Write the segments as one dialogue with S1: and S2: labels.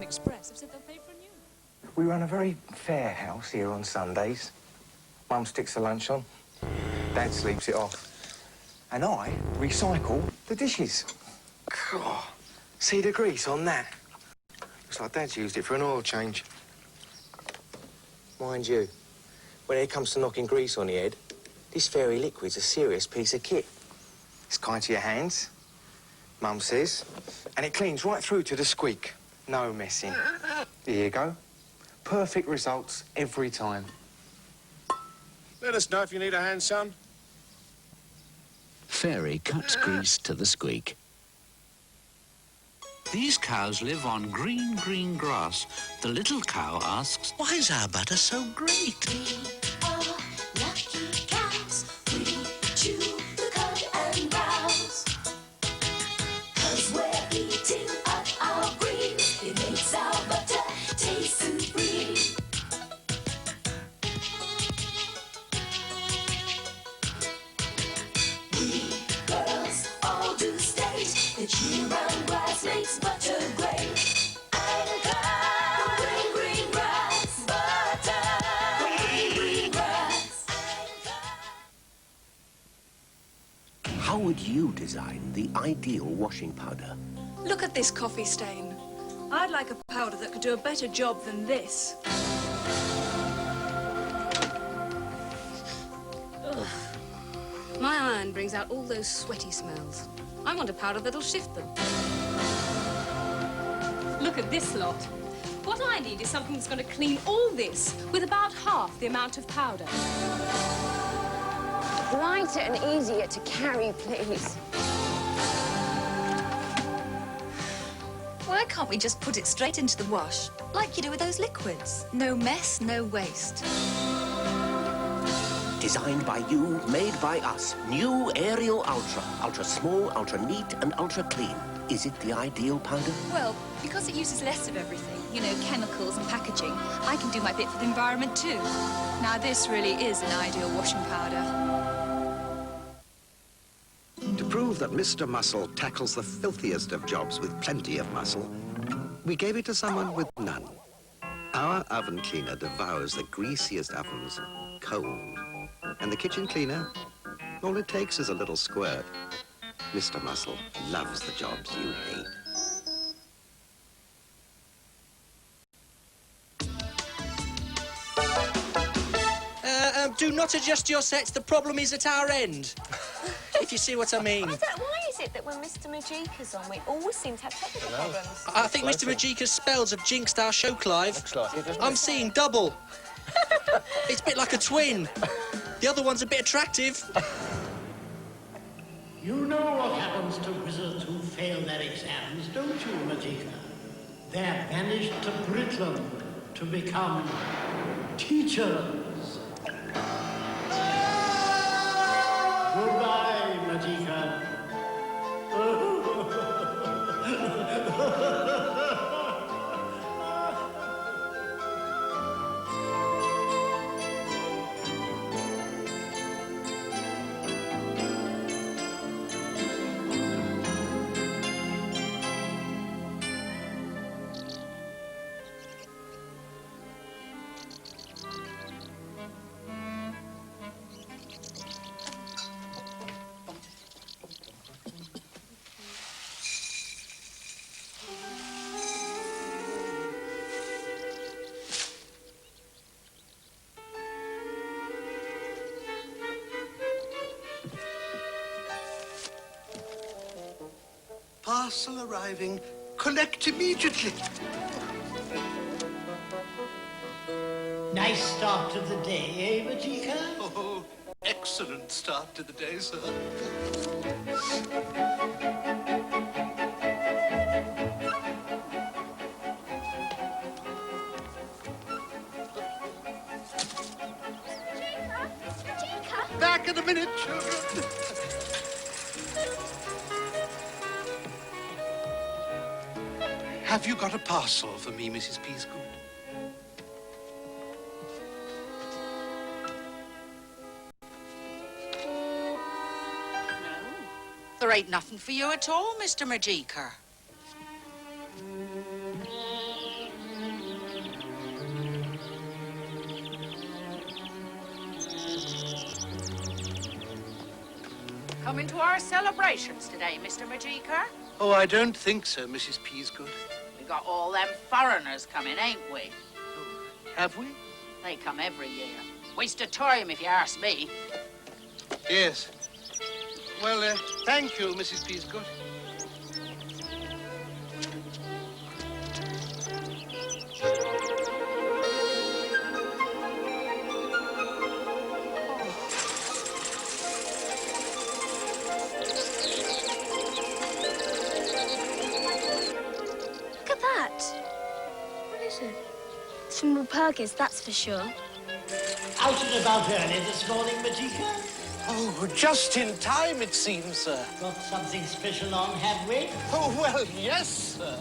S1: Express have said they'll pay for a new one.
S2: We run a very fair house here on Sundays. Mum sticks the lunch on, Dad sleeps it off. And I recycle the dishes. God, see the grease on that? Looks like Dad's used it for an oil change. Mind you, when it comes to knocking grease on the head, this fairy liquid's a serious piece of kit. It's kind to your hands, Mum says, and it cleans right through to the squeak. No messing. Here you go. Perfect results every time.
S3: Let us know if you need a hand, son.
S4: Fairy cuts grease to the squeak. These cows live on green, green grass. The little cow asks,
S5: why is our butter so great?
S6: We are lucky cows. We chew the cud and browse. 'Cause we're eating up our greens. It makes our butter taste supreme. We girls all do state that chewing brown grass makes butter great. And cow, green, green grass, butter, green, green grass.
S5: How would you design the ideal washing powder?
S1: Look at this coffee stain. I'd like a powder that could do a better job than this. Ugh. My iron brings out all those sweaty smells. I want a powder that'll shift them. Look at this lot. What I need is something that's going to clean all this with about half the amount of powder.
S7: Lighter and easier to carry, please.
S8: Why can't we just put it straight into the wash, like you do with those liquids? No mess, no waste.
S5: Designed by you, made by us. New Ariel Ultra. Ultra small, ultra neat, and ultra clean. Is it the ideal powder?
S8: Well, because it uses less of everything, you know, chemicals and packaging, I can do my bit for the environment too. Now this really is an ideal washing powder.
S9: To prove that Mr. Muscle tackles the filthiest of jobs with plenty of muscle, we gave it to someone with none. Our oven cleaner devours the greasiest ovens cold. And the kitchen cleaner, all it takes is a little squirt. Mr. Muscle loves the jobs you hate.
S10: Do not adjust your sets. The problem is at our end. If you see what I mean.
S7: Why is it that when Mr. Majeika's on, we always seem to have technical problems?
S10: I think Mr. Majeika's spells have jinxed our show, Clive. I'm seeing double. It's a bit like a twin. The other one's a bit attractive.
S11: You know what happens to wizards who fail their exams, don't you, Majeika? They're banished to Britland to become teachers. Goodbye, Majeika.
S9: Parcel arriving. Collect immediately.
S11: Nice start to the day, eh, Majeika?
S9: Oh, excellent start to the day, sir.
S7: Majeika!
S9: Back in a minute, children. Have you got a parcel for me, Mrs. Peasgood?
S12: There ain't nothing for you at all, Mr. Majeika. coming to our celebrations today, Mr. Majeika?
S13: Oh, I don't think so, Mrs. Peasgood.
S12: We got all them foreigners coming, ain't we?
S13: Have we?
S12: They come every year. Waste of time, if you ask me.
S13: Yes. Well, thank you, Mrs. Peasgood.
S14: Look at that. What is it? It's from Walpurgis, that's for sure.
S11: Out and about early this morning, Majeika?
S13: Oh, just in time, it seems, sir.
S11: Got something special on, have we?
S13: Oh, well, yes, sir.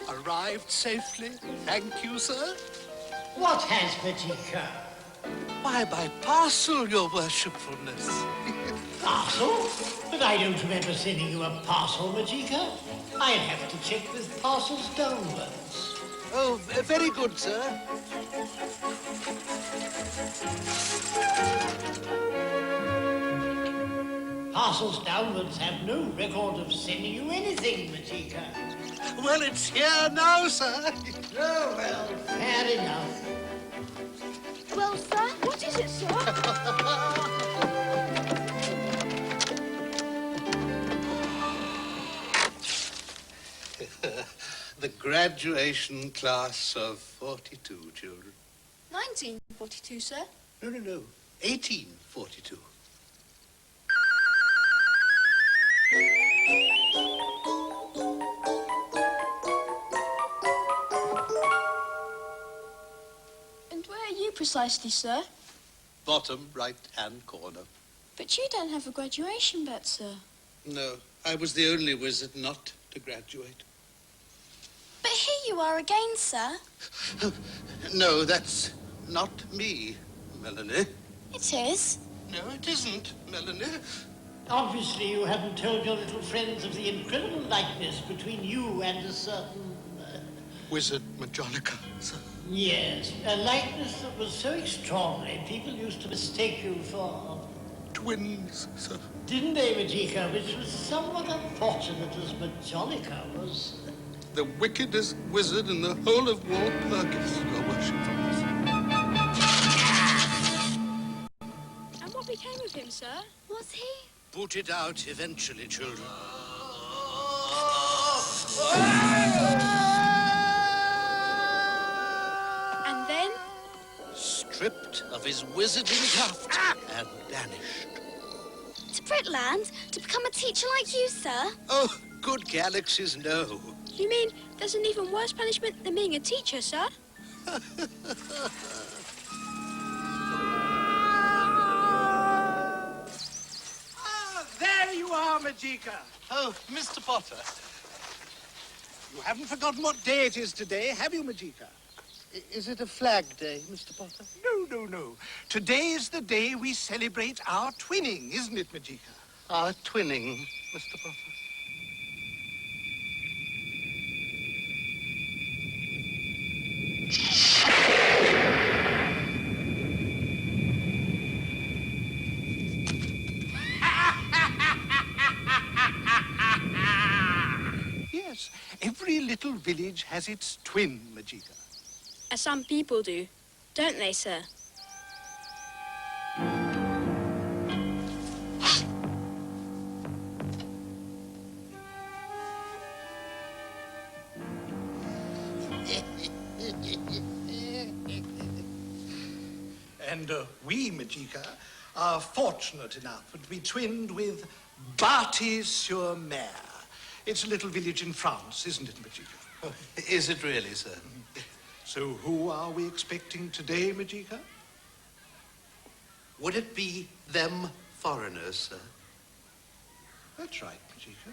S13: Arrived safely. Thank you, sir.
S11: What has Majeika?
S13: Why, by parcel, your worshipfulness.
S11: Parcel? But I don't remember sending you a parcel, Majeika. I'd have to check with parcels downwards.
S13: Oh, very good, sir.
S11: Parcels downwards have no record of sending you anything, Majeika.
S13: Well, it's here now, sir.
S11: Oh, well, fair enough.
S14: Well, sir, what is it, sir?
S13: The graduation class of 42 children.
S14: 1942, sir.
S13: No, 1842.
S14: And where are you precisely, sir?
S13: Bottom right-hand corner.
S14: But you don't have a graduation bet, sir.
S13: No, I was the only wizard not to graduate.
S14: But here you are again, sir.
S13: No, that's not me, Melanie.
S14: It is.
S13: No, it isn't, Melanie.
S11: Obviously, you haven't told your little friends of the incredible likeness between you and a certain...
S13: Wizard Majeika, sir.
S11: Yes, a likeness that was so extraordinary, people used to mistake you for...
S13: Twins, sir.
S11: Didn't they, Majeika? Which was somewhat unfortunate, as Majeika was...
S13: The wickedest wizard in the whole of Walpurgis, your worshipfulness.
S14: And what became of him, sir? Was he?
S13: Booted out eventually, children.
S14: And then?
S13: Stripped of his wizarding tuft and banished.
S14: To Britland? To become a teacher like you, sir?
S13: Oh, good galaxies, no.
S14: You mean there's an even worse punishment than being a teacher, sir?
S3: There you are, Majeika.
S13: Oh, Mr. Potter.
S3: You haven't forgotten what day it is today, have you, Majeika?
S13: Is it a flag day, Mr. Potter?
S3: No. Today is the day we celebrate our twinning, isn't it, Majeika?
S13: Our twinning, Mr. Potter.
S3: Yes, every little village has its twin, Majeika.
S14: As some people do, don't they, sir?
S3: And we, Majeika, are fortunate enough to be twinned with Barty-sur-Mer. It's a little village in France, isn't it, Majeika?
S13: Is it really, sir?
S3: So who are we expecting today, Majeika?
S13: Would it be them foreigners, sir?
S3: That's right, Majeika.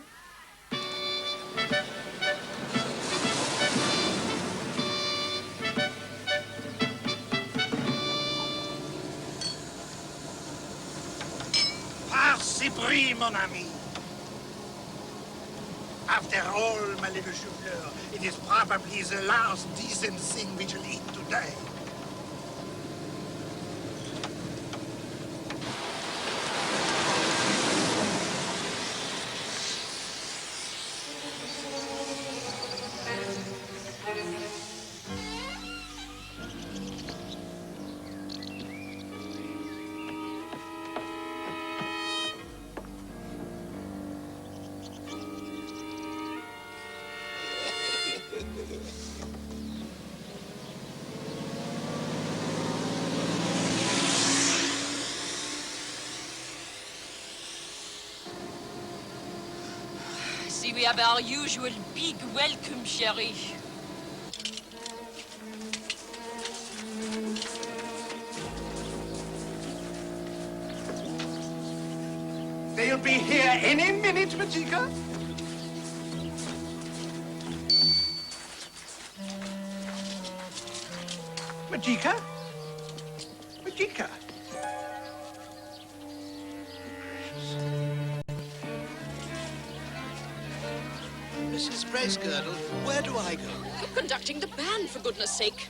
S3: Parsi brie, mon ami. After all, my little chou-fleur, it is probably the last decent thing we shall eat today.
S15: we have our usual big welcome, Sherry.
S3: They'll be here any minute, Majeika. Majeika? Majeika?
S10: Mrs. Bracegirdle, where do I go?
S15: You're conducting the band, for goodness sake.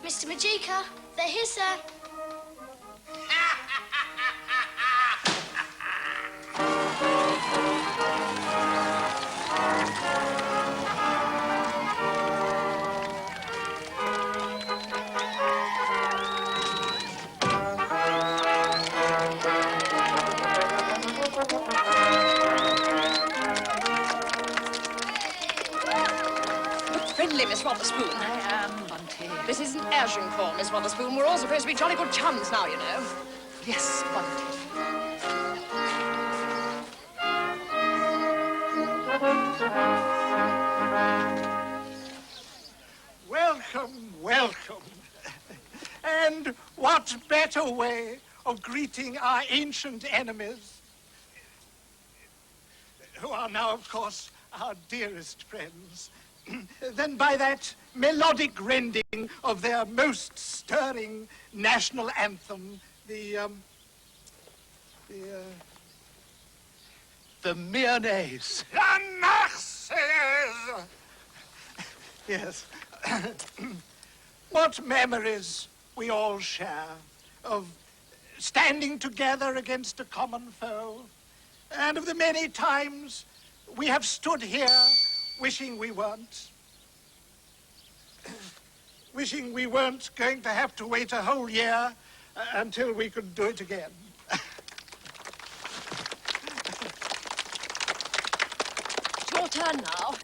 S14: Mr. Majeika, they're here, sir.
S15: Friendly, Miss Wotherspoon. I am, Bunty. This isn't Agincourt, Miss Wotherspoon. We're all supposed to be jolly good chums now, you know. Yes, Bunty.
S3: Welcome, welcome. And what better way of greeting our ancient enemies, who are now, of course, our dearest friends, than by that melodic rending of their most stirring national anthem, the Mayonnaise. La Marseillaise! Yes. What memories we all share of standing together against a common foe, and of the many times we have stood here wishing we weren't. Wishing we weren't going to have to wait a whole year until we could do it again.
S15: It's your turn now.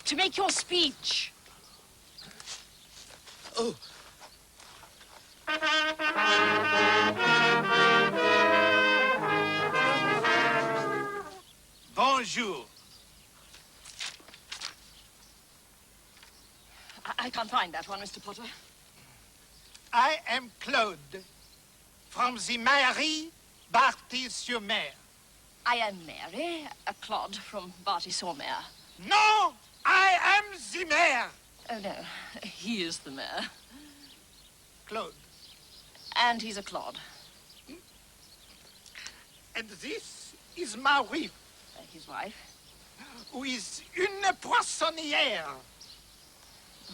S15: To make your speech.
S10: Oh.
S3: Bonjour.
S15: I can't find that one, Mr. Potter.
S3: I am Claude, from the Mairie Barty-sur-Mer.
S15: I am Mary, a Claude from Barty-sur-Mer.
S3: No, I am the mayor.
S15: Oh, no, he is the mayor.
S3: Claude.
S15: And he's a Claude.
S3: And this is my wife.
S15: His wife.
S3: Who is une poissonnière.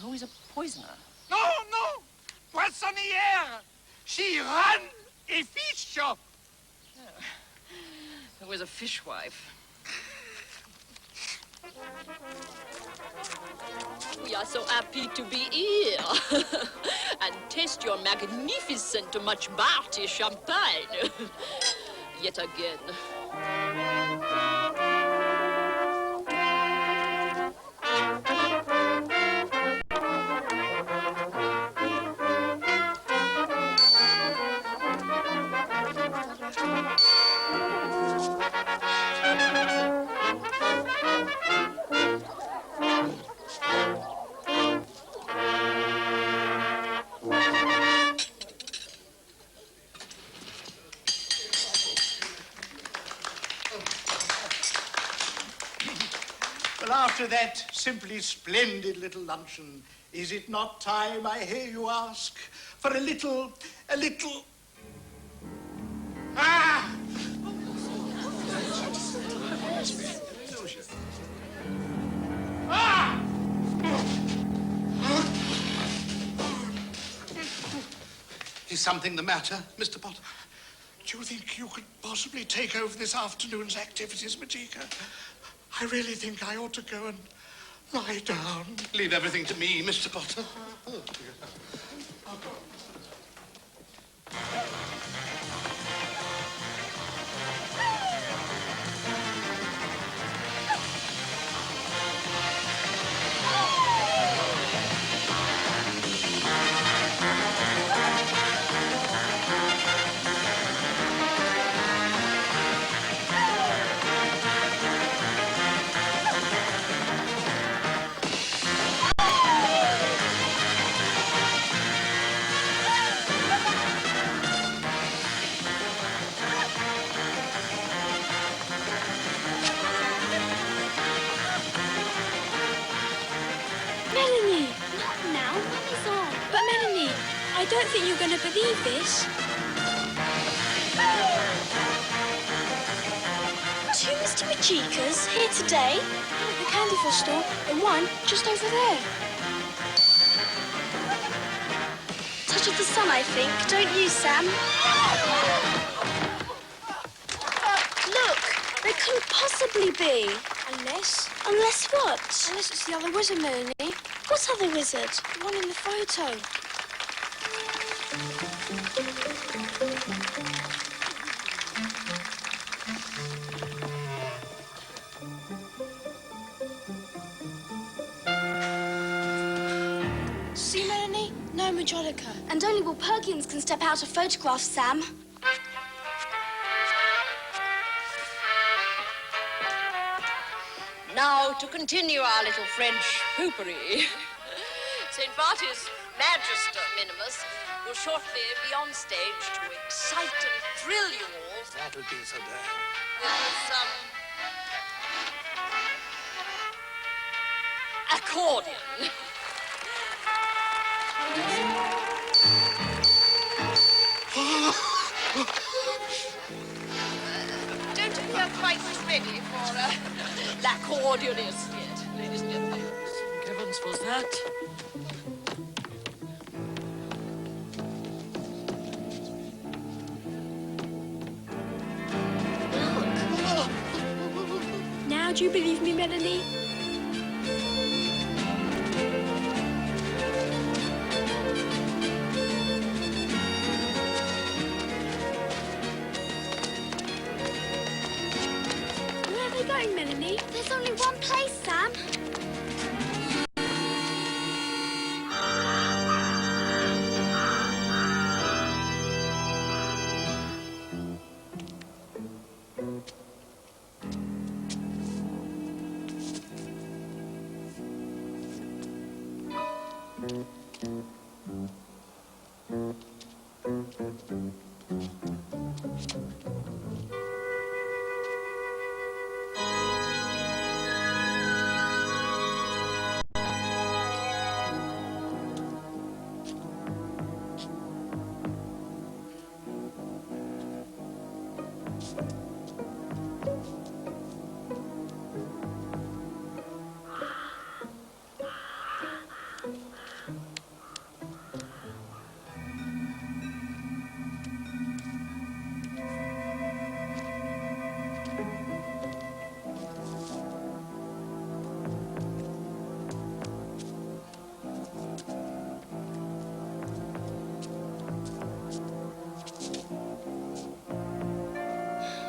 S15: Who is a poisoner?
S3: No, no, poissonnière. She ran a fish shop.
S15: Oh. Who is a fishwife. We are so happy to be here and taste your magnificent, much Barty champagne. Yet again.
S3: after that simply splendid little luncheon, is it not time, I hear you ask, for a little... Ah! Ah! Is something the matter, Mr. Potter? Do you think you could possibly take over this afternoon's activities, Majeika? I really think I ought to go and lie down. Leave everything to me, Mr. Potter. Oh, dear.
S14: Melanie! Not now. Mummy's on. But Melanie, I don't think you're going to believe this. 2 Mr. Majeikas here today, one at the Candyful store and one just over there. Touch of the sun, I think, don't you, Sam? Look, they couldn't possibly be. Unless? Unless what? Unless it's the other wizard, Melanie. What other wizard? The one in the photo. See, Melanie? No Majeika. And only Walpurgians can step out of photographs, Sam.
S15: Now, to continue our little French poopery, St. Barty's Magister Minimus will shortly be on stage to excite and thrill you all.
S3: That'll be so bad.
S15: With accordion. Don't appear quite ready for l'accordionnist yet, ladies and gentlemen. What heavens was that?
S14: Now do you believe me, Melanie? Where are they going, Melanie? There's only one place, Sam.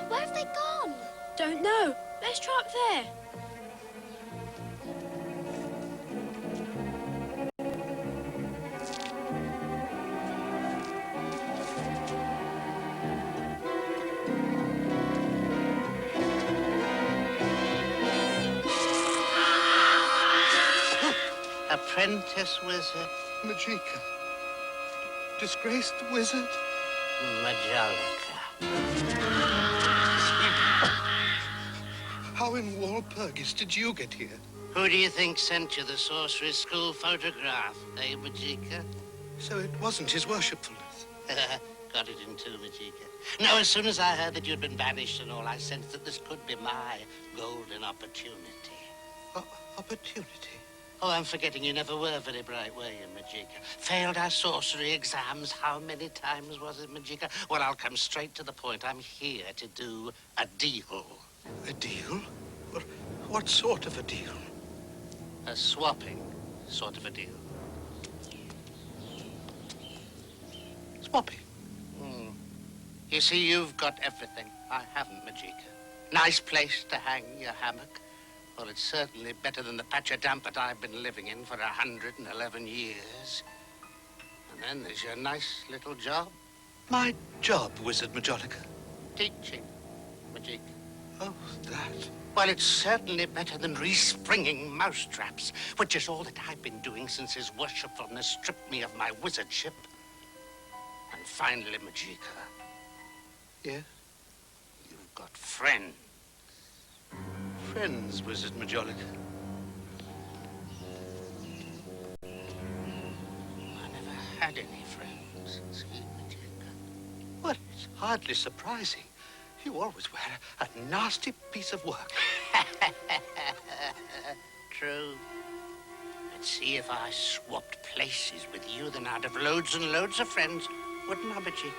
S14: Where have they gone? Don't know. Let's try up there.
S11: Apprentice wizard
S3: Majeika. Disgraced wizard.
S11: Majeika.
S3: How in Walpurgis did you get here?
S11: Who do you think sent you the sorcery school photograph, eh, Majeika?
S3: So it wasn't his worshipfulness.
S11: Got it in too, Majeika. No, as soon as I heard that you'd been banished and all, I sensed that this could be my golden opportunity.
S3: Opportunity?
S11: Oh, I'm forgetting you never were very bright, were you, Majeika? Failed our sorcery exams. How many times was it, Majeika? Well, I'll come straight to the point. I'm here to do a deal.
S3: A deal? What sort of a deal?
S11: A swapping sort of a deal.
S3: Swapping?
S11: You see, you've got everything. I haven't, Majeika. Nice place to hang your hammock. Well, it's certainly better than the patch of damp that I've been living in for 111 years. And then there's your nice little job.
S3: My job, Wizard Majeika?
S11: Teaching, Majeika.
S3: Oh, that.
S11: Well, it's certainly better than respringing mousetraps, which is all that I've been doing since his worshipfulness stripped me of my wizardship. And finally, Majeika.
S3: Yes?
S11: You've got friends.
S3: Friends, Wizard Majeika.
S11: I never had any friends, see, Majeika.
S3: Well, it's hardly surprising. You always wear a nasty piece of work.
S11: True. But see, if I swapped places with you, then I'd have loads and loads of friends, wouldn't I, Majeika?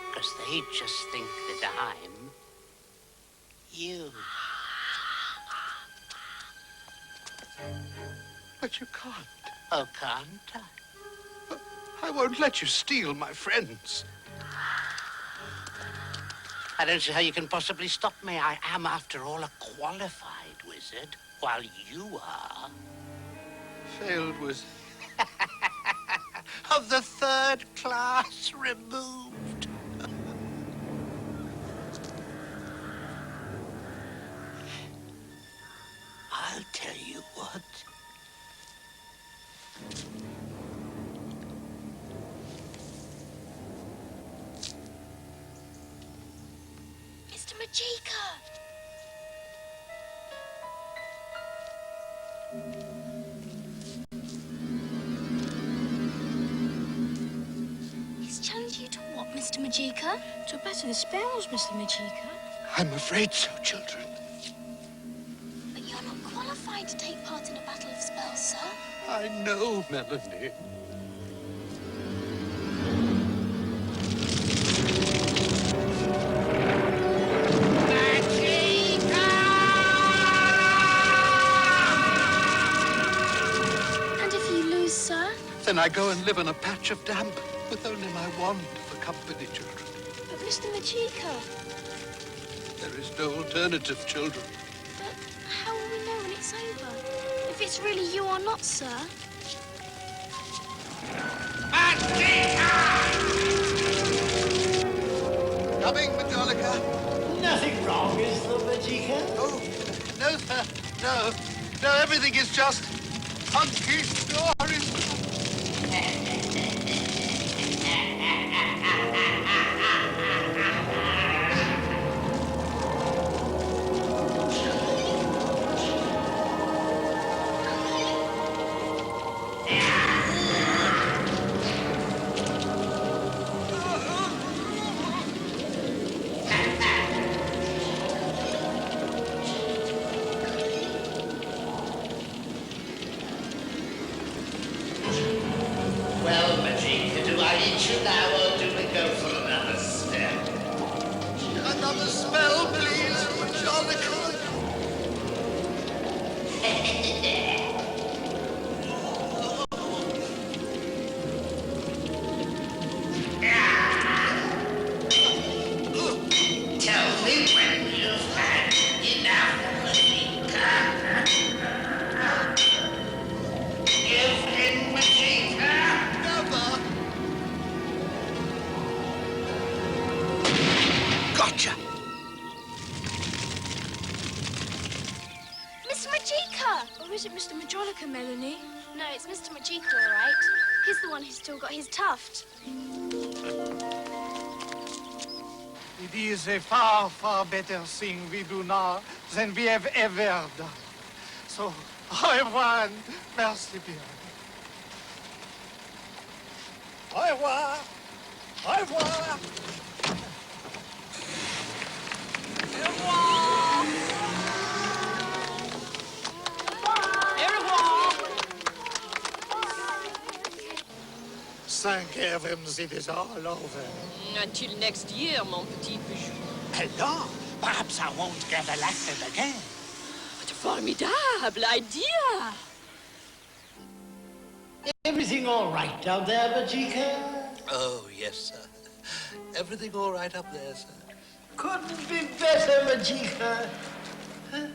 S11: Because they just think that I'm you.
S3: But you can't.
S11: Oh, can't I?
S3: I won't let you steal my friends.
S11: I don't see how you can possibly stop me. I am, after all, a qualified wizard, while you are...
S3: Failed wizard.
S11: Of the third class removed. I'll tell you what.
S14: Mr. Majeika! He's challenged you to what, Mr. Majeika? To better the spells, Mr. Majeika.
S3: I'm afraid so, children.
S14: But you're not qualified to take part in a battle of spells, sir.
S3: I know, Melanie.
S14: And if you lose, sir?
S3: Then I go and live in a patch of damp with only my wand for company, children.
S14: But Mr. Majeika...
S3: There is no alternative, children.
S14: But how will we know when it's over? If it's really you or not, sir?
S3: Coming, Majeika.
S11: Nothing wrong, is there, Majeika?
S3: Oh, no, sir. No. No, everything is just hunky-dory.
S11: Well, Majeika, do I eat you now, or do we go for another step?
S3: Another spell, please, Majeika.
S11: Tell me when you've had enough, Majeika. Give in, Majeika.
S3: Never. Gotcha.
S14: Mr. Majeika! Or is it Mr. Majeika, Melanie? No, it's Mr. Majeika, all right. He's the one who's still got his tuft.
S3: It is a far, far better thing we do now than we have ever done. So Au revoir. Merci bien. Au revoir. Au revoir.
S15: Au revoir. Au revoir.
S3: Thank heavens it is all over.
S15: Until next year, mon petit bijou.
S3: Hello. Perhaps I won't get elected again.
S15: What a formidable idea.
S16: Everything all right down there, Majeika?
S3: Oh, yes, sir. Everything all right up there, sir?
S16: Couldn't be better, Majeika. Huh?